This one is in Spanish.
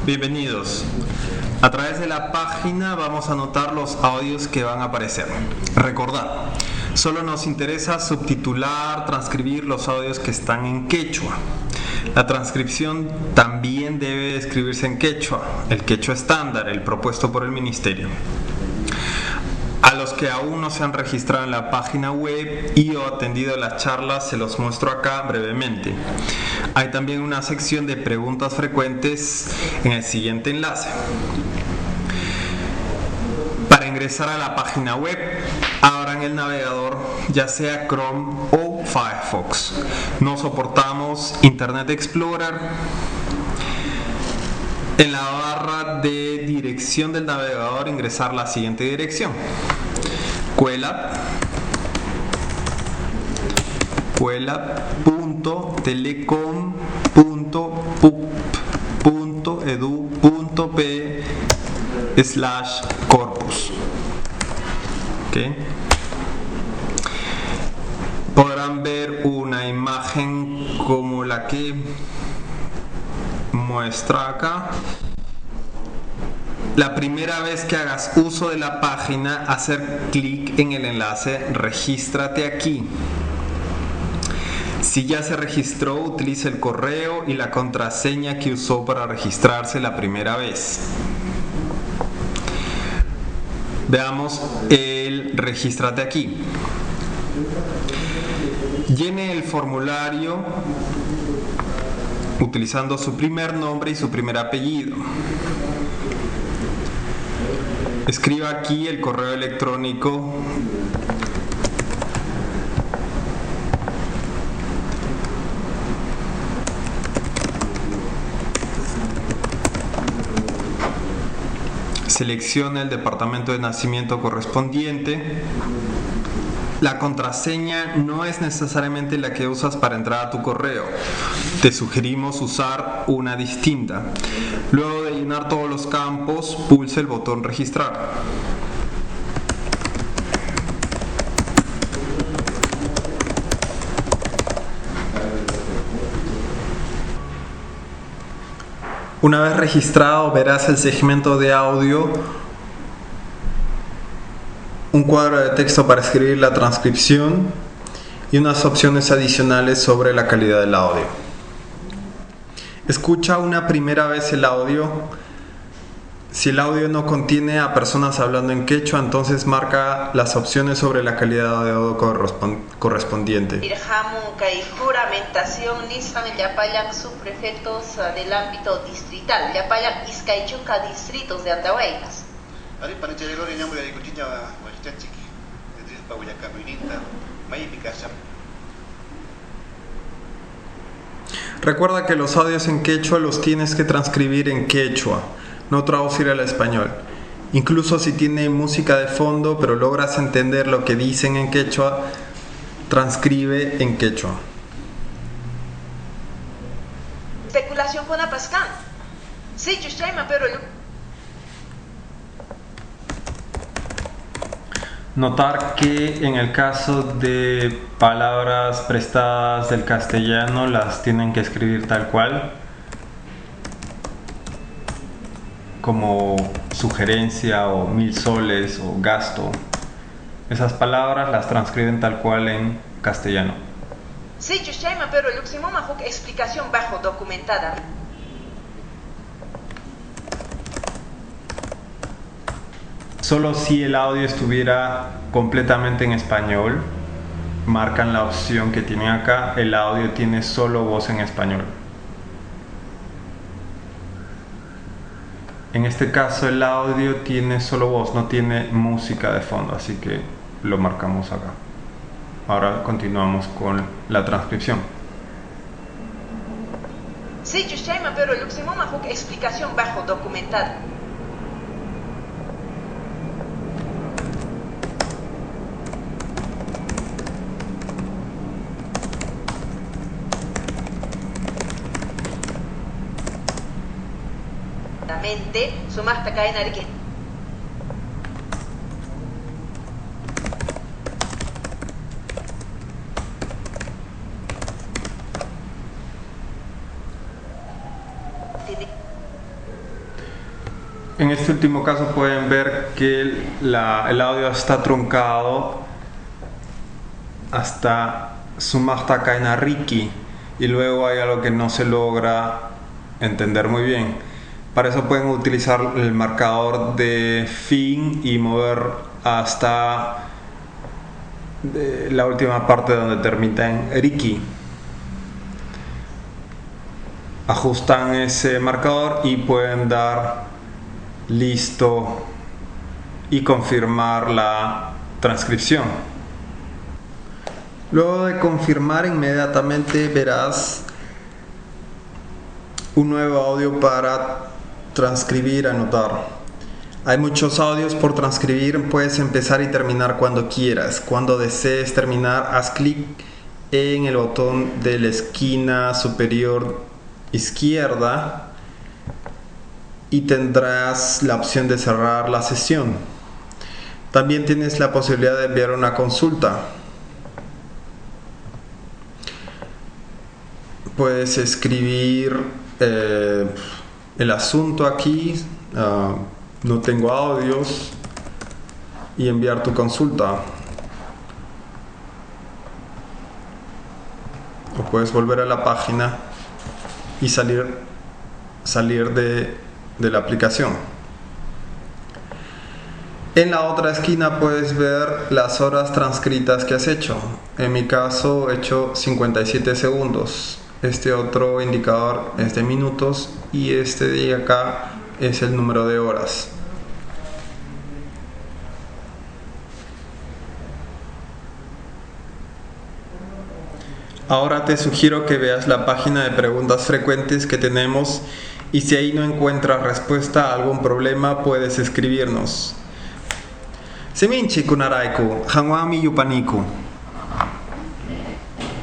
bienvenidos. A través de la página vamos a anotar los audios que van a aparecer. Recordad, solo nos interesa subtitular, transcribir los audios que están en quechua. La transcripción también debe escribirse en quechua, el quechua estándar, el propuesto por el Ministerio. A los que aún no se han registrado en la página web y o atendido las charlas, se los muestro acá brevemente. Hay también una sección de preguntas frecuentes en el siguiente enlace. Para ingresar a la página web, abran el navegador, ya sea Chrome o Firefox. No soportamos Internet Explorer. En la barra de dirección del navegador ingresar la siguiente dirección: cuelap.telecom.pup.edu.p/corpus. ¿Okay? Podrán ver una imagen como la que muestra acá. La primera vez que hagas uso de la página, hacer clic en el enlace regístrate aquí. Si ya se registró, utilice el correo y la contraseña que usó para registrarse la primera vez. Veamos el regístrate aquí. Llene el formulario utilizando su primer nombre y su primer apellido. Escriba aquí el correo electrónico seleccione el departamento de nacimiento correspondiente. La contraseña no es necesariamente la que usas para entrar a tu correo. Te sugerimos usar una distinta. Luego de llenar todos los campos, pulse el botón registrar. Una vez registrado, verás el segmento de audio, un cuadro de texto para escribir la transcripción y unas opciones adicionales sobre la calidad del audio. Escucha una primera vez el audio. Si el audio no contiene a personas hablando en quechua, entonces marca las opciones sobre la calidad de audio correspondiente. Juramentación Nissan Yapayan subprefectos del ámbito distrital, Yapayan Izcaichuca distritos de Andahuaylas. Recuerda que los audios en quechua los tienes que transcribir en quechua, no traducir al español. Incluso si tiene música de fondo, pero logras entender lo que dicen en quechua, transcribe en quechua. Especulación con Apascán. Sí, yo estoy pero Notar que en el caso de palabras prestadas del castellano las tienen que escribir tal cual, como sugerencia o 1000 soles o gasto. Esas palabras las transcriben tal cual en castellano. Sí, yo estoy pero luximoma explicación bajo documentada. Solo si el audio estuviera completamente en español, marcan la opción que tienen acá, el audio tiene solo voz en español. En este caso el audio tiene solo voz, no tiene música de fondo, así que lo marcamos acá. Ahora continuamos con la transcripción. Sí, yo estoy pero luximoma explicación bajo documentada. Sumasta caen arique. En este último caso pueden ver que el audio está truncado hasta Sumasta Kaina Riki y luego hay algo que no se logra entender muy bien. Para eso pueden utilizar el marcador de fin y mover hasta la última parte donde termina en Riki. Ajustan ese marcador y pueden dar listo y confirmar la transcripción. Luego de confirmar, inmediatamente verás un nuevo audio para transcribir, anotar. Hay muchos audios por transcribir, puedes empezar y terminar cuando quieras. Cuando desees terminar, haz clic en el botón de la esquina superior izquierda y tendrás la opción de cerrar la sesión. También tienes la posibilidad de enviar una consulta. Puedes escribir el asunto aquí, no tengo audios, y enviar tu consulta. O puedes volver a la página y salir de la aplicación. En la otra esquina puedes ver las horas transcritas que has hecho. En mi caso he hecho 57 segundos. Este otro indicador es de minutos y este de acá es el número de horas. Ahora te sugiero que veas la página de preguntas frecuentes que tenemos y si ahí no encuentras respuesta a algún problema puedes escribirnos. Seminchi kunaraiku, hanwami yupaniku.